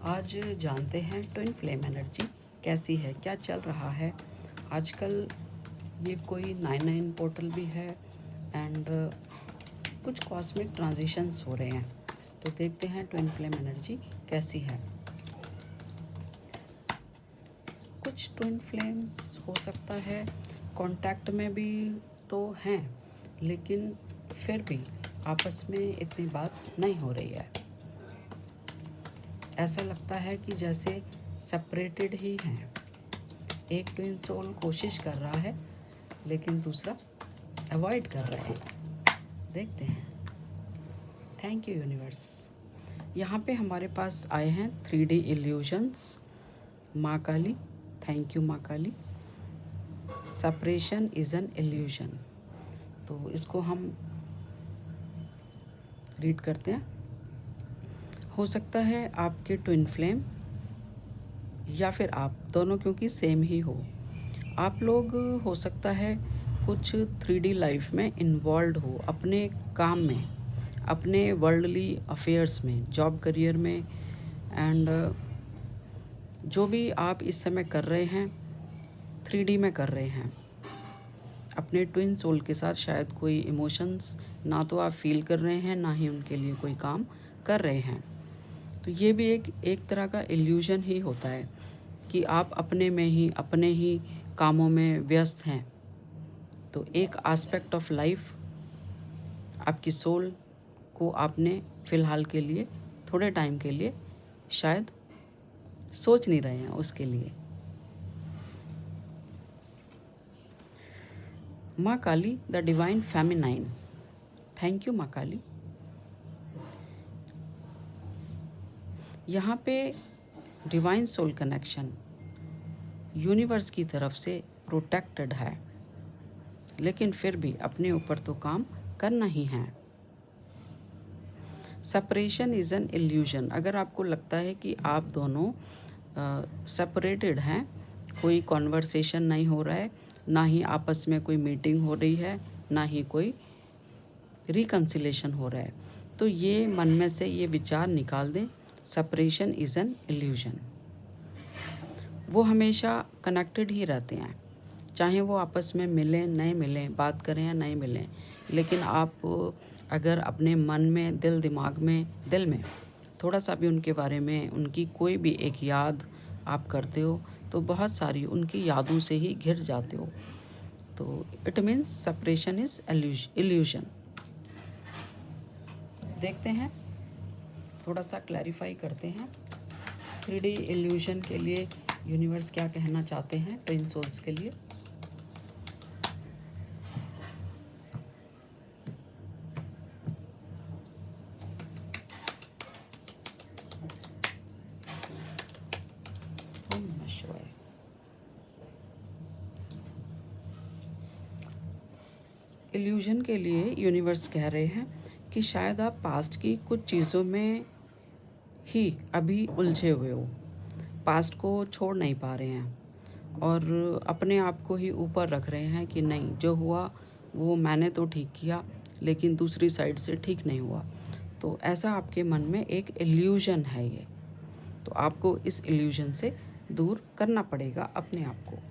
आज जानते हैं ट्विन फ्लेम एनर्जी कैसी है, क्या चल रहा है आजकल। ये कोई 99 पोर्टल भी है एंड कुछ कॉस्मिक ट्रांजिशंस हो रहे हैं। तो देखते हैं ट्विन फ्लेम एनर्जी कैसी है। कुछ ट्विन फ्लेम्स हो सकता है कांटेक्ट में भी तो हैं, लेकिन फिर भी आपस में इतनी बात नहीं हो रही है। ऐसा लगता है कि जैसे सेपरेटेड ही हैं। एक ट्विन सोल कोशिश कर रहा है लेकिन दूसरा अवॉइड कर रहा है। देखते हैं। Thank you universe. यहाँ पे हमारे पास आए हैं 3D इल्यूजन्स। माँ काली, थैंक यू माँ Kali. Separation is an illusion. तो इसको हम रीड करते हैं। हो सकता है आपके ट्विन फ्लेम या फिर आप दोनों, क्योंकि सेम ही हो। आप लोग हो सकता है कुछ 3D लाइफ में इन्वॉल्व हो, अपने काम में, अपने वर्ल्डली अफेयर्स में, जॉब करियर में एंड जो भी आप इस समय कर रहे हैं 3D में कर रहे हैं। अपने ट्विन सोल के साथ शायद कोई इमोशंस ना तो आप फील कर रहे हैं, ना ही उनके लिए कोई काम कर रहे हैं। तो ये भी एक तरह का इल्यूजन ही होता है कि आप अपने में ही, अपने ही कामों में व्यस्त हैं। तो एक एस्पेक्ट ऑफ लाइफ आपकी सोल को आपने फ़िलहाल के लिए, थोड़े टाइम के लिए शायद सोच नहीं रहे हैं उसके लिए। माँ Kali, the divine feminine, thank you माँ काली। यहाँ पे डिवाइन सोल कनेक्शन यूनिवर्स की तरफ से प्रोटेक्टेड है, लेकिन फिर भी अपने ऊपर तो काम करना ही है। Separation is an illusion. अगर आपको लगता है कि आप दोनों सेपरेटेड हैं, कोई कॉन्वर्सेशन नहीं हो रहा है, ना ही आपस में कोई मीटिंग हो रही है, ना ही कोई रिकन्सिलेशन हो रहा है, तो ये मन में से ये विचार निकाल दें, सेपरेशन इज़ एन इल्यूजन। वो हमेशा कनेक्टेड ही रहते हैं, चाहे वो आपस में मिलें नहीं मिलें, बात करें या नहीं मिलें। लेकिन आप अगर अपने मन में, दिल में थोड़ा सा भी उनके बारे में, उनकी कोई भी एक याद आप करते हो, तो बहुत सारी उनकी यादों से ही घिर जाते हो। तो it means separation is illusion. देखते हैं, थोड़ा सा क्लैरिफाई करते हैं 3D इल्यूजन के लिए यूनिवर्स क्या कहना चाहते हैं ट्विन सोल्स के लिए। ओम नमः शिवाय। इल्यूजन के लिए यूनिवर्स कह रहे हैं कि शायद आप पास्ट की कुछ चीज़ों में ही अभी उलझे हुए हो, पास्ट को छोड़ नहीं पा रहे हैं और अपने आप को ही ऊपर रख रहे हैं कि नहीं, जो हुआ वो मैंने तो ठीक किया, लेकिन दूसरी साइड से ठीक नहीं हुआ। तो ऐसा आपके मन में एक इल्यूजन है ये। तो आपको इस इल्यूजन से दूर करना पड़ेगा अपने आप को।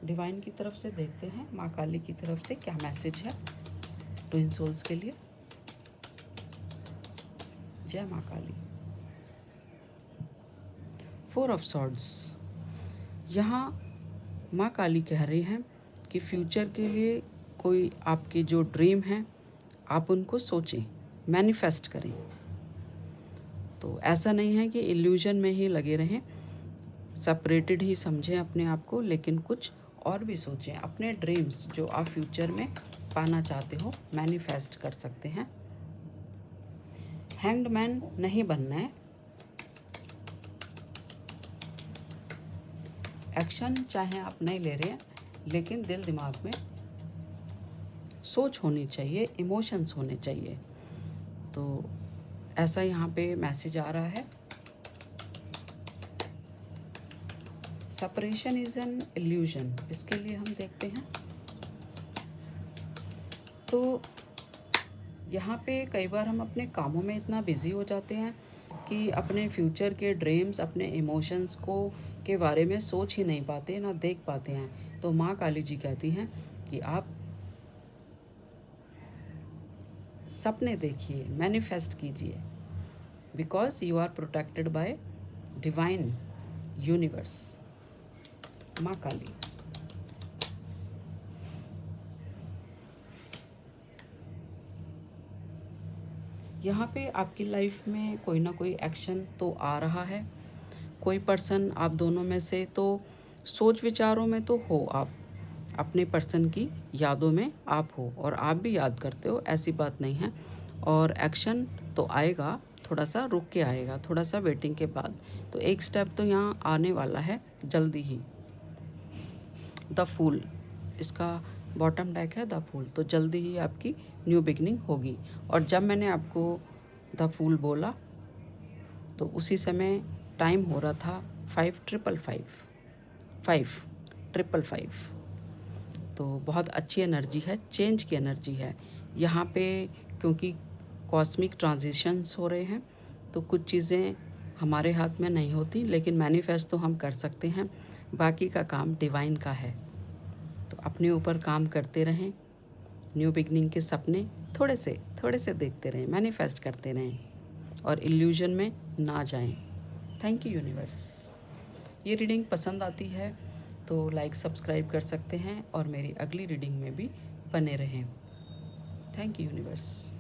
डिवाइन की तरफ से देखते हैं माँ काली की तरफ से क्या मैसेज है ट्विन सोल्स के लिए। जय माँ काली। 4 ऑफ सॉर्ड्स। यहाँ माँ काली कह रही हैं कि फ्यूचर के लिए कोई आपके जो ड्रीम हैं, आप उनको सोचें, मैनिफेस्ट करें। तो ऐसा नहीं है कि इल्यूजन में ही लगे रहें, सेपरेटेड ही समझें अपने आप को, लेकिन कुछ और भी सोचें। अपने ड्रीम्स जो आप फ्यूचर में पाना चाहते हो, मैनिफेस्ट कर सकते हैं। हैंग्ड मैन नहीं बनना है। एक्शन चाहे आप नहीं ले रहे हैं, लेकिन दिल दिमाग में सोच होनी चाहिए, इमोशंस होने चाहिए। तो ऐसा यहाँ पे मैसेज आ रहा है। सेपरेशन इज़ एन इल्यूजन, इसके लिए हम देखते हैं। तो यहाँ पे कई बार हम अपने कामों में इतना बिज़ी हो जाते हैं कि अपने फ्यूचर के ड्रीम्स, अपने इमोशंस को के बारे में सोच ही नहीं पाते, ना देख पाते हैं। तो माँ काली जी कहती हैं कि आप सपने देखिए, मैनिफेस्ट कीजिए, because you are protected by divine universe, Maa Kali. यहाँ पे आपकी लाइफ में कोई ना कोई एक्शन तो आ रहा है। कोई पर्सन आप दोनों में से तो सोच विचारों में तो हो, आप अपने पर्सन की यादों में आप हो और आप भी याद करते हो, ऐसी बात नहीं है। और एक्शन तो आएगा, थोड़ा सा रुक के आएगा, थोड़ा सा वेटिंग के बाद। तो एक स्टेप तो यहाँ आने वाला है जल्दी ही। द फूल, इसका बॉटम डेक है द फूल, तो जल्दी ही आपकी न्यू बिगनिंग होगी। और जब मैंने आपको द फूल बोला तो उसी समय टाइम हो रहा था 5,555। तो बहुत अच्छी एनर्जी है, चेंज की एनर्जी है यहाँ पे, क्योंकि कॉस्मिक ट्रांजिशंस हो रहे हैं। तो कुछ चीज़ें हमारे हाथ में नहीं होती, लेकिन मैनिफेस्ट तो हम कर सकते हैं, बाकी का काम डिवाइन का है। तो अपने ऊपर काम करते रहें, न्यू बिगनिंग के सपने थोड़े से देखते रहें, मैनिफेस्ट करते रहें और इल्यूजन में ना जाएं। Thank you universe. ये रीडिंग पसंद आती है तो लाइक सब्सक्राइब कर सकते हैं और मेरी अगली रीडिंग में भी बने रहें। Thank you universe.